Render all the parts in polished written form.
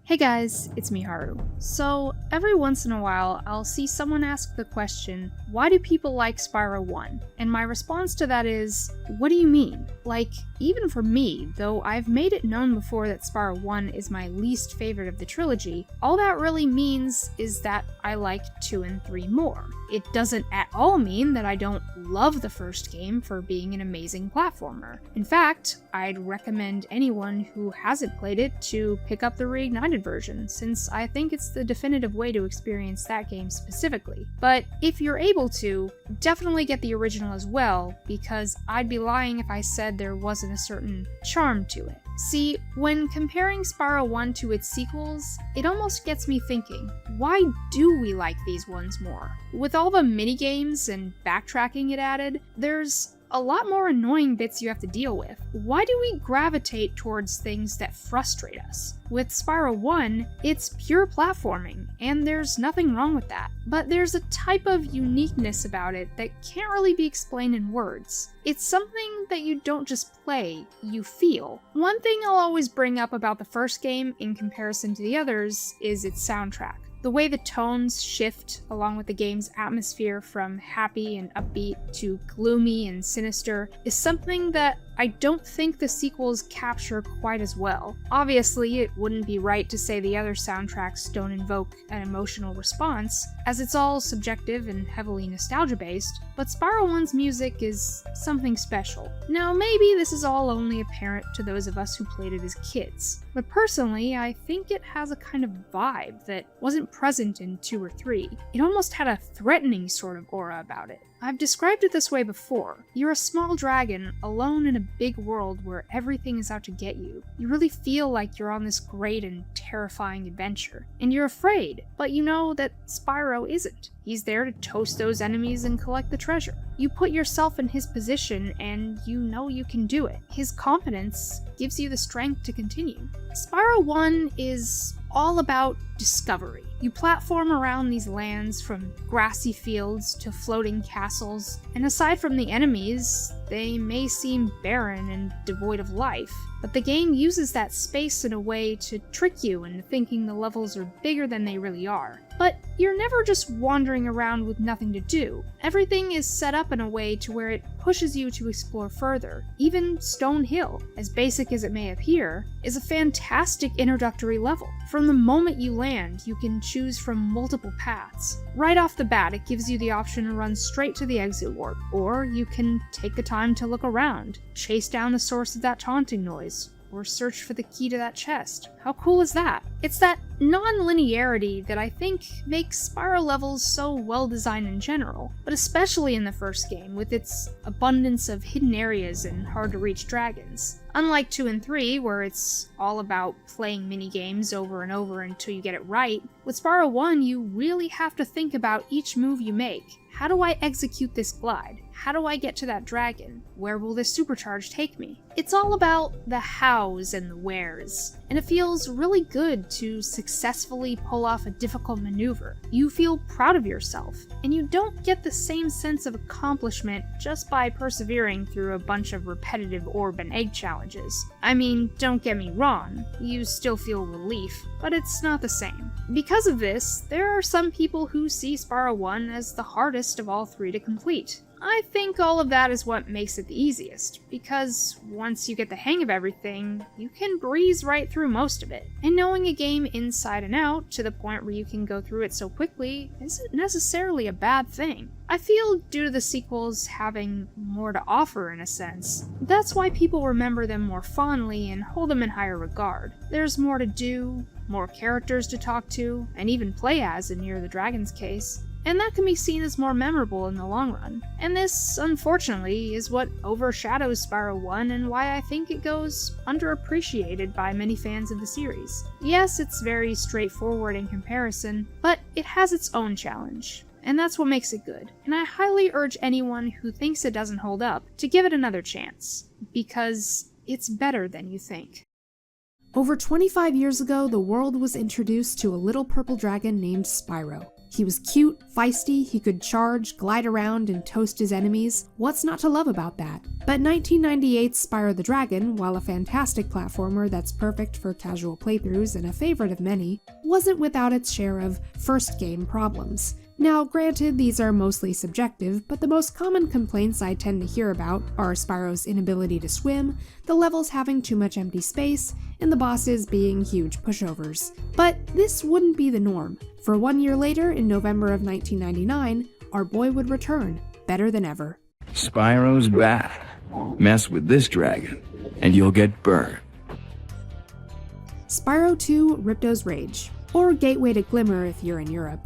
Hey guys, it's Miharu. So, every once in a while, I'll see someone ask the question, why do people like Spyro 1? And my response to that is, what do you mean? Like, even for me, though I've made it known before that Spyro 1 is my least favorite of the trilogy, all that really means is that I like 2 and 3 more. It doesn't at all mean that I don't love the first game for being an amazing platformer. In fact, I'd recommend anyone who hasn't played it to pick up the Reignited version, since I think it's the definitive way to experience that game specifically. But if you're able to, definitely get the original as well, because I'd be lying if I said there wasn't a certain charm to it. See, when comparing Spyro 1 to its sequels, it almost gets me thinking, why do we like these ones more? With all the minigames and backtracking it added, there's a lot more annoying bits you have to deal with. Why do we gravitate towards things that frustrate us? With Spyro 1, it's pure platforming, and there's nothing wrong with that. But there's a type of uniqueness about it that can't really be explained in words. It's something that you don't just play, you feel. One thing I'll always bring up about the first game in comparison to the others is its soundtrack. The way the tones shift along with the game's atmosphere from happy and upbeat to gloomy and sinister is something that I don't think the sequels capture quite as well. Obviously, it wouldn't be right to say the other soundtracks don't invoke an emotional response, as it's all subjective and heavily nostalgia-based, but Spyro 1's music is something special. Now, maybe this is all only apparent to those of us who played it as kids, but personally, I think it has a kind of vibe that wasn't present in 2 or 3. It almost had a threatening sort of aura about it. I've described it this way before. You're a small dragon, alone in a big world where everything is out to get you. You really feel like you're on this great and terrifying adventure. And you're afraid, but you know that Spyro isn't. He's there to toast those enemies and collect the treasure. You put yourself in his position and you know you can do it. His confidence gives you the strength to continue. Spyro 1 is all about discovery. You platform around these lands from grassy fields to floating castles, and aside from the enemies, they may seem barren and devoid of life, but the game uses that space in a way to trick you into thinking the levels are bigger than they really are. But you're never just wandering around with nothing to do. Everything is set up in a way to where it pushes you to explore further. Even Stone Hill, as basic as it may appear, is a fantastic introductory level. From the moment you land, you can choose from multiple paths. Right off the bat, it gives you the option to run straight to the exit warp, or you can take the time to look around, chase down the source of that taunting noise, or search for the key to that chest. How cool is that? It's that non-linearity that I think makes Spyro levels so well designed in general, but especially in the first game with its abundance of hidden areas and hard-to-reach dragons. Unlike 2 and 3, where it's all about playing minigames over and over until you get it right, with Spyro 1 you really have to think about each move you make. How do I execute this glide? How do I get to that dragon? Where will this supercharge take me? It's all about the hows and the wheres, and it feels really good to successfully pull off a difficult maneuver. You feel proud of yourself, and you don't get the same sense of accomplishment just by persevering through a bunch of repetitive orb and egg challenges. I mean, don't get me wrong, you still feel relief, but it's not the same. Because of this, there are some people who see Spyro 1 as the hardest of all 3 to complete. I think all of that is what makes it the easiest, because once you get the hang of everything, you can breeze right through most of it. And knowing a game inside and out, to the point where you can go through it so quickly, isn't necessarily a bad thing. I feel due to the sequels having more to offer in a sense, that's why people remember them more fondly and hold them in higher regard. There's more to do, more characters to talk to, and even play as in Near the Dragon's case. And that can be seen as more memorable in the long run. And this, unfortunately, is what overshadows Spyro 1 and why I think it goes underappreciated by many fans of the series. Yes, it's very straightforward in comparison, but it has its own challenge. And that's what makes it good. And I highly urge anyone who thinks it doesn't hold up to give it another chance, because it's better than you think. Over 25 years ago, the world was introduced to a little purple dragon named Spyro. He was cute, feisty, he could charge, glide around, and toast his enemies. What's not to love about that? But 1998's Spyro the Dragon, while a fantastic platformer that's perfect for casual playthroughs and a favorite of many, wasn't without its share of first-game problems. Now, granted, these are mostly subjective, but the most common complaints I tend to hear about are Spyro's inability to swim, the levels having too much empty space, and the bosses being huge pushovers. But this wouldn't be the norm. For 1 year later, in November of 1999, our boy would return, better than ever. Spyro's back. Mess with this dragon, and you'll get burned. Spyro 2: Ripto's Rage, or Gateway to Glimmer if you're in Europe.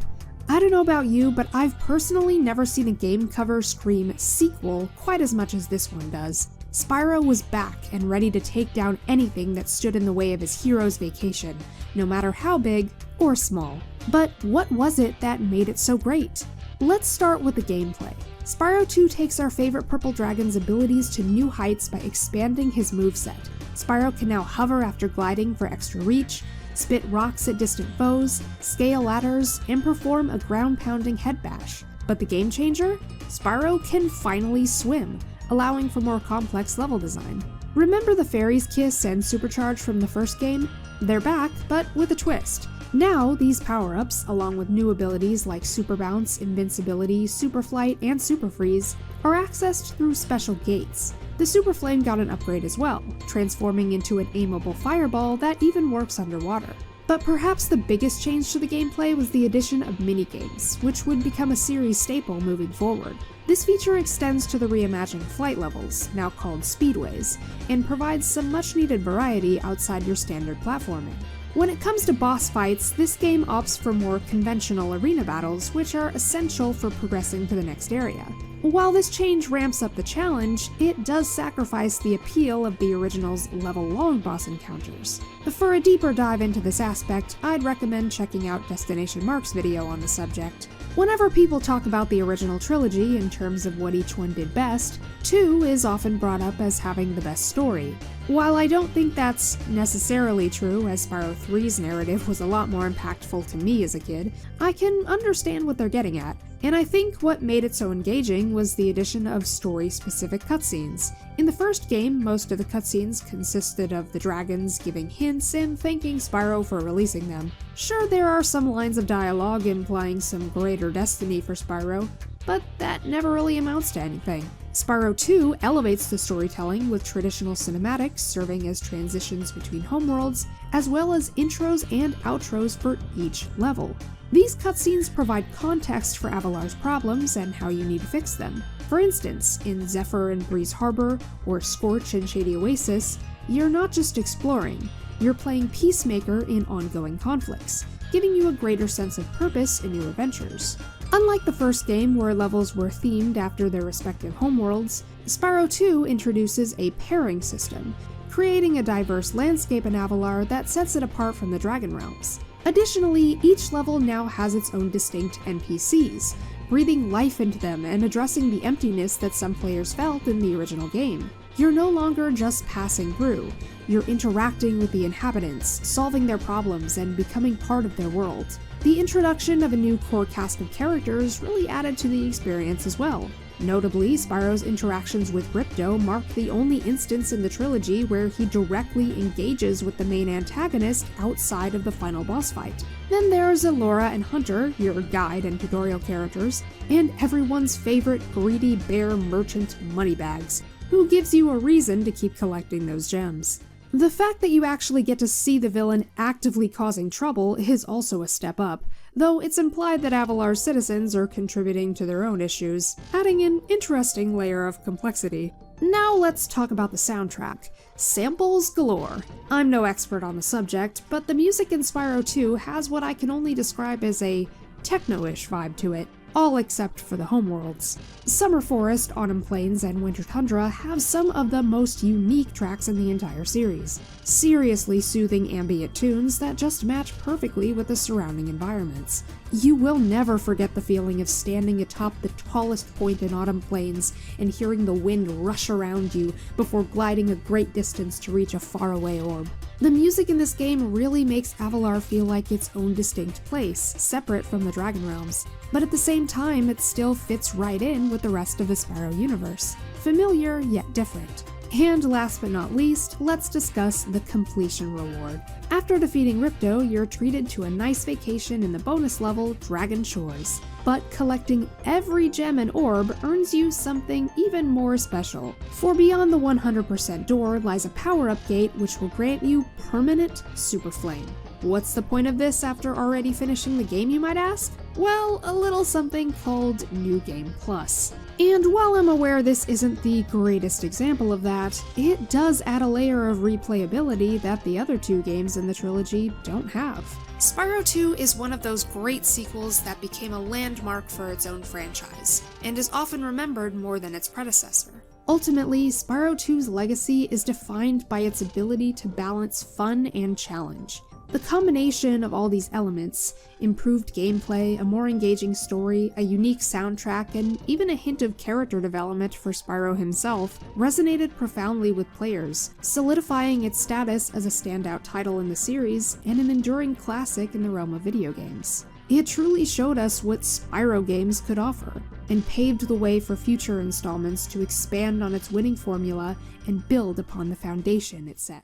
I don't know about you, but I've personally never seen a game cover scream sequel quite as much as this one does. Spyro was back and ready to take down anything that stood in the way of his hero's vacation, no matter how big or small. But what was it that made it so great? Let's start with the gameplay. Spyro 2 takes our favorite purple dragon's abilities to new heights by expanding his moveset. Spyro can now hover after gliding for extra reach, spit rocks at distant foes, scale ladders, and perform a ground-pounding head bash. But the game changer? Spyro can finally swim, allowing for more complex level design. Remember the Fairy's Kiss and Supercharge from the first game? They're back, but with a twist. Now, these power-ups, along with new abilities like Super Bounce, Invincibility, Super Flight, and Super Freeze, are accessed through special gates. The Super Flame got an upgrade as well, transforming into an aimable fireball that even works underwater. But perhaps the biggest change to the gameplay was the addition of minigames, which would become a series staple moving forward. This feature extends to the reimagined flight levels, now called speedways, and provides some much-needed variety outside your standard platforming. When it comes to boss fights, this game opts for more conventional arena battles, which are essential for progressing to the next area. While this change ramps up the challenge, it does sacrifice the appeal of the original's level-long boss encounters. For a deeper dive into this aspect, I'd recommend checking out Destination Mark's video on the subject. Whenever people talk about the original trilogy in terms of what each one did best, 2 is often brought up as having the best story. While I don't think that's necessarily true, as Spyro 3's narrative was a lot more impactful to me as a kid, I can understand what they're getting at. And I think what made it so engaging was the addition of story-specific cutscenes. In the first game, most of the cutscenes consisted of the dragons giving hints and thanking Spyro for releasing them. Sure, there are some lines of dialogue implying some greater destiny for Spyro, but that never really amounts to anything. Spyro 2 elevates the storytelling with traditional cinematics serving as transitions between homeworlds, as well as intros and outros for each level. These cutscenes provide context for Avalar's problems and how you need to fix them. For instance, in Zephyr and Breeze Harbor, or Scorch and Shady Oasis, you're not just exploring, you're playing peacemaker in ongoing conflicts, giving you a greater sense of purpose in your adventures. Unlike the first game, where levels were themed after their respective homeworlds, Spyro 2 introduces a pairing system, creating a diverse landscape in Avalar that sets it apart from the Dragon Realms. Additionally, each level now has its own distinct NPCs, breathing life into them and addressing the emptiness that some players felt in the original game. You're no longer just passing through, you're interacting with the inhabitants, solving their problems, and becoming part of their world. The introduction of a new core cast of characters really added to the experience as well. Notably, Spyro's interactions with Ripto mark the only instance in the trilogy where he directly engages with the main antagonist outside of the final boss fight. Then there's Elora and Hunter, your guide and tutorial characters, and everyone's favorite greedy bear merchant Moneybags, who gives you a reason to keep collecting those gems. The fact that you actually get to see the villain actively causing trouble is also a step up, though it's implied that Avalar's citizens are contributing to their own issues, adding an interesting layer of complexity. Now let's talk about the soundtrack. Samples galore. I'm no expert on the subject, but the music in Spyro 2 has what I can only describe as a techno-ish vibe to it, all except for the homeworlds. Summer Forest, Autumn Plains, and Winter Tundra have some of the most unique tracks in the entire series. seriously soothing ambient tunes that just match perfectly with the surrounding environments. You will never forget the feeling of standing atop the tallest point in Autumn Plains and hearing the wind rush around you before gliding a great distance to reach a faraway orb. The music in this game really makes Avalar feel like its own distinct place, separate from the Dragon Realms. But at the same time, it still fits right in with the rest of the Spyro universe. Familiar, yet different. And last but not least, let's discuss the completion reward. After defeating Ripto, you're treated to a nice vacation in the bonus level Dragon Shores. But collecting every gem and orb earns you something even more special. For beyond the 100% door lies a power-up gate which will grant you permanent Super Flame. What's the point of this after already finishing the game, you might ask? Well, a little something called New Game Plus. And while I'm aware this isn't the greatest example of that, it does add a layer of replayability that the other two games in the trilogy don't have. Spyro 2 is one of those great sequels that became a landmark for its own franchise, and is often remembered more than its predecessor. Ultimately, Spyro 2's legacy is defined by its ability to balance fun and challenge. The combination of all these elements, improved gameplay, a more engaging story, a unique soundtrack, and even a hint of character development for Spyro himself, resonated profoundly with players, solidifying its status as a standout title in the series and an enduring classic in the realm of video games. It truly showed us what Spyro games could offer, and paved the way for future installments to expand on its winning formula and build upon the foundation it set.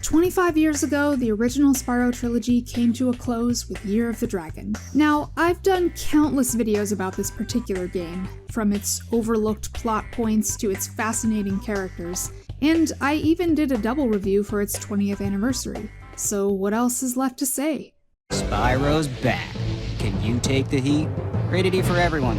25 years ago, the original Spyro Trilogy came to a close with Year of the Dragon. Now, I've done countless videos about this particular game, from its overlooked plot points to its fascinating characters, and I even did a double review for its 20th anniversary. So what else is left to say? Spyro's back. Can you take the heat? Rated E for everyone.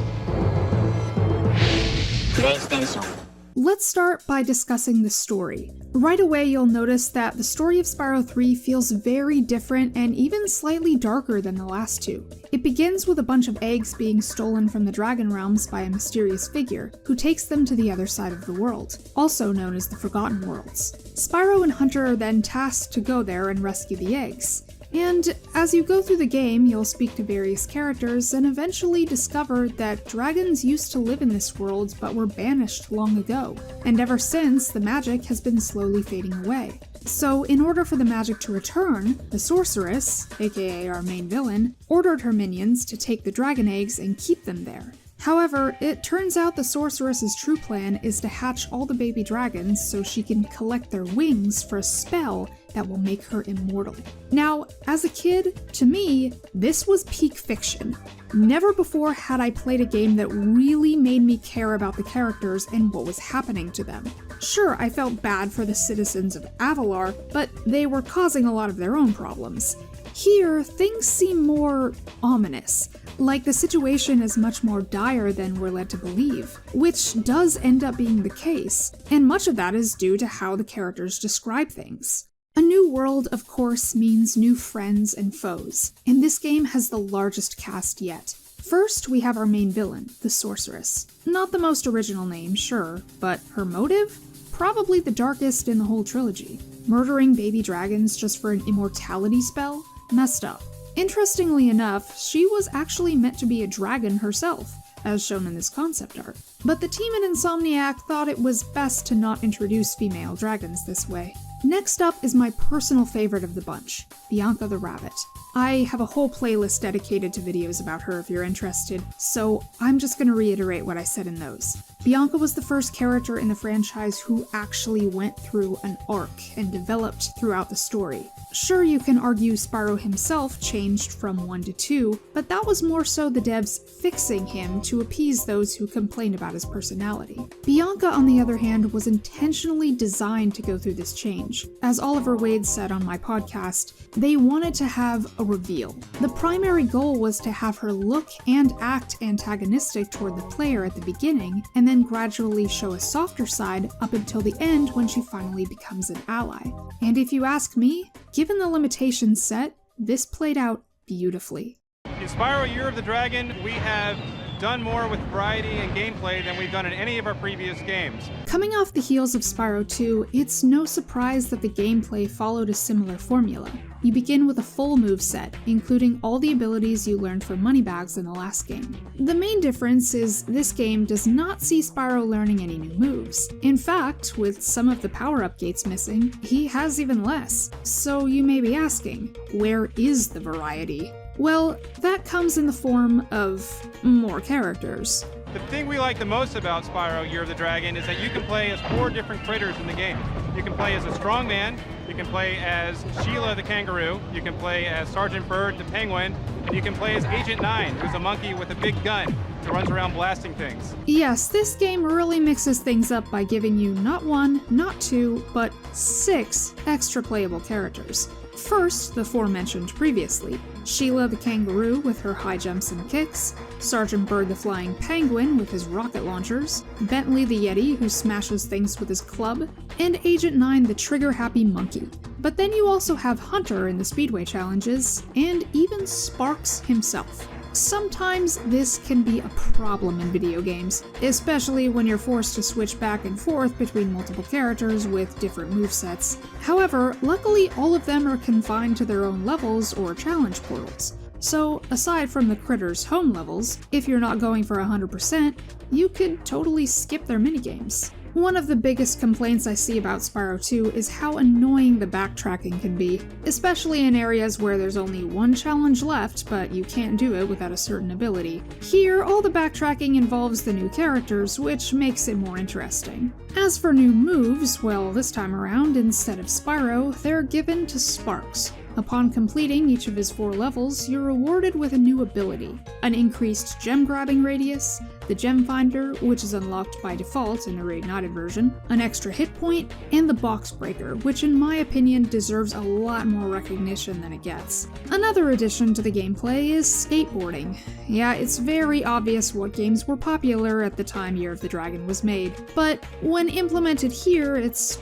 PlayStation. Let's start by discussing the story. Right away you'll notice that the story of Spyro 3 feels very different and even slightly darker than the last two. It begins with a bunch of eggs being stolen from the Dragon Realms by a mysterious figure, who takes them to the other side of the world, also known as the Forgotten Worlds. Spyro and Hunter are then tasked to go there and rescue the eggs. And as you go through the game, you'll speak to various characters and eventually discover that dragons used to live in this world but were banished long ago, and ever since, the magic has been slowly fading away. So in order for the magic to return, the sorceress, aka our main villain, ordered her minions to take the dragon eggs and keep them there. However, it turns out the sorceress's true plan is to hatch all the baby dragons so she can collect their wings for a spell that will make her immortal. Now, as a kid, to me, this was peak fiction. Never before had I played a game that really made me care about the characters and what was happening to them. Sure, I felt bad for the citizens of Avalar, but they were causing a lot of their own problems. Here, things seem more ominous, like the situation is much more dire than we're led to believe, which does end up being the case, and much of that is due to how the characters describe things. A new world, of course, means new friends and foes, and this game has the largest cast yet. First, we have our main villain, the sorceress. Not the most original name, sure, but her motive? Probably the darkest in the whole trilogy. Murdering baby dragons just for an immortality spell? Messed up. Interestingly enough, she was actually meant to be a dragon herself, as shown in this concept art. But the team at Insomniac thought it was best to not introduce female dragons this way. Next up is my personal favorite of the bunch, Bianca the Rabbit. I have a whole playlist dedicated to videos about her if you're interested, so I'm just going to reiterate what I said in those. Bianca was the first character in the franchise who actually went through an arc and developed throughout the story. Sure, you can argue Spyro himself changed from 1 to 2, but that was more so the devs fixing him to appease those who complained about his personality. Bianca, on the other hand, was intentionally designed to go through this change. As Oliver Wade said on my podcast, they wanted to have a reveal. The primary goal was to have her look and act antagonistic toward the player at the beginning, and then gradually show a softer side up until the end when she finally becomes an ally. And if you ask me, given the limitations set, this played out beautifully. In Spyro Year of the Dragon, we have done more with variety and gameplay than we've done in any of our previous games. Coming off the heels of Spyro 2, it's no surprise that the gameplay followed a similar formula. You begin with a full moveset, including all the abilities you learned from Moneybags in the last game. The main difference is this game does not see Spyro learning any new moves. In fact, with some of the power-up gates missing, he has even less. So you may be asking, where is the variety? Well, that comes in the form of more characters. The thing we like the most about Spyro Year of the Dragon is that you can play as 4 different critters in the game. You can play as a strong man, you can play as Sheila the kangaroo, you can play as Sergeant Bird the penguin, and you can play as Agent 9, who's a monkey with a big gun who runs around blasting things. Yes, this game really mixes things up by giving you not 1, not 2, but 6 extra playable characters. First, the 4 mentioned previously, Sheila the kangaroo with her high jumps and kicks, Sergeant Bird the flying penguin with his rocket launchers, Bentley the yeti who smashes things with his club, and Agent 9 the trigger-happy monkey. But then you also have Hunter in the Speedway challenges, and even Sparks himself. Sometimes this can be a problem in video games, especially when you're forced to switch back and forth between multiple characters with different movesets. However, luckily all of them are confined to their own levels or challenge portals. So, aside from the critters' home levels, if you're not going for 100%, you could totally skip their minigames. One of the biggest complaints I see about Spyro 2 is how annoying the backtracking can be, especially in areas where there's only one challenge left, but you can't do it without a certain ability. Here, all the backtracking involves the new characters, which makes it more interesting. As for new moves, well, this time around, instead of Spyro, they're given to Sparks. Upon completing each of his 4 levels, you're rewarded with a new ability, an increased gem grabbing radius, the gem finder, which is unlocked by default in a reignited version, an extra hit point, and the box breaker, which in my opinion deserves a lot more recognition than it gets. Another addition to the gameplay is skateboarding. Yeah, it's very obvious what games were popular at the time Year of the Dragon was made, but when implemented here, it's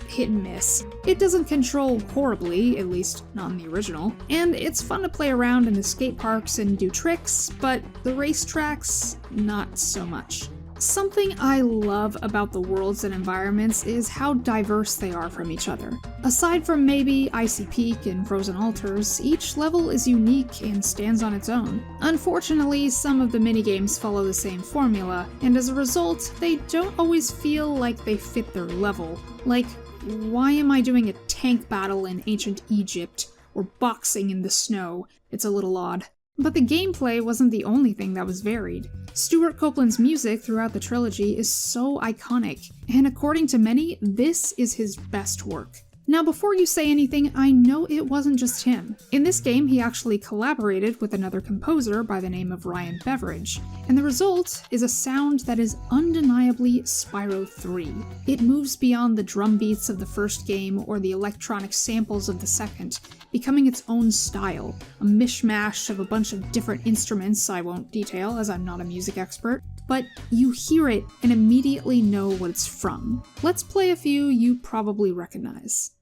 hit and miss. It doesn't control horribly, at least not in the original, and it's fun to play around in the skate parks and do tricks, but the racetracks, not so much. Something I love about the worlds and environments is how diverse they are from each other. Aside from maybe Icy Peak and Frozen Altars, each level is unique and stands on its own. Unfortunately, some of the minigames follow the same formula, and as a result, they don't always feel like they fit their level. Like, why am I doing a tank battle in ancient Egypt, or boxing in the snow? It's a little odd. But the gameplay wasn't the only thing that was varied. Stuart Copeland's music throughout the trilogy is so iconic, and according to many, this is his best work. Now before you say anything, I know it wasn't just him. In this game, he actually collaborated with another composer by the name of Ryan Beveridge, and the result is a sound that is undeniably Spyro 3. It moves beyond the drum beats of the first game or the electronic samples of the second, becoming its own style, a mishmash of a bunch of different instruments I won't detail as I'm not a music expert, but you hear it and immediately know what it's from. Let's play a few you probably recognize.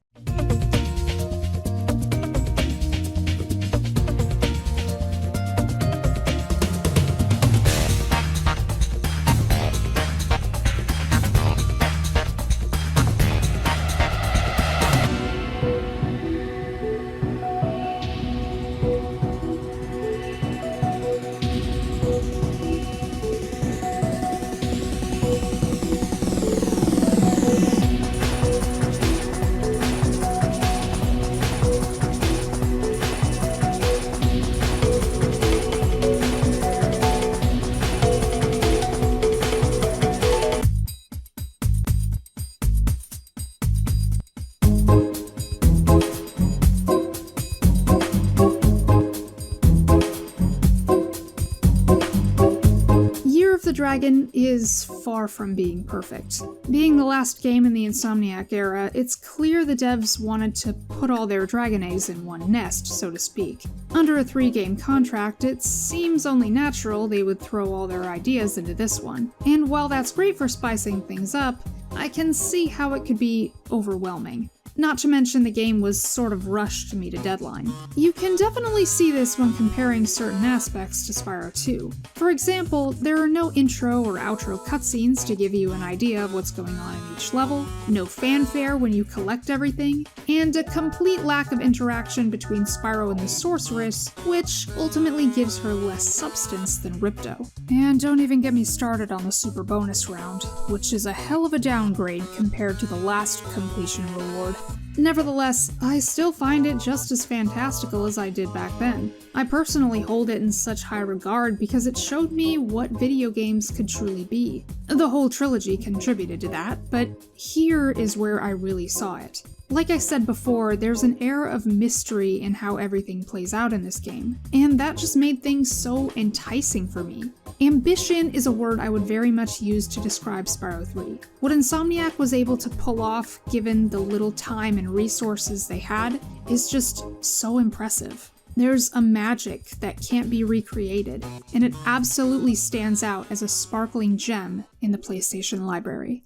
The Dragon is far from being perfect. Being the last game in the Insomniac era, it's clear the devs wanted to put all their dragon eggs in one nest, so to speak. Under a 3-game contract, it seems only natural they would throw all their ideas into this one. And while that's great for spicing things up, I can see how it could be overwhelming. not to mention the game was sort of rushed to meet a deadline. You can definitely see this when comparing certain aspects to Spyro 2. For example, there are no intro or outro cutscenes to give you an idea of what's going on in each level, no fanfare when you collect everything, and a complete lack of interaction between Spyro and the sorceress, which ultimately gives her less substance than Ripto. And don't even get me started on the super bonus round, which is a hell of a downgrade compared to the last completion reward. Nevertheless, I still find it just as fantastical as I did back then. I personally hold it in such high regard because it showed me what video games could truly be. The whole trilogy contributed to that, but here is where I really saw it. Like I said before, there's an air of mystery in how everything plays out in this game, and that just made things so enticing for me. Ambition is a word I would very much use to describe Spyro 3. What Insomniac was able to pull off, given the little time and resources they had, is just so impressive. There's a magic that can't be recreated, and it absolutely stands out as a sparkling gem in the PlayStation library.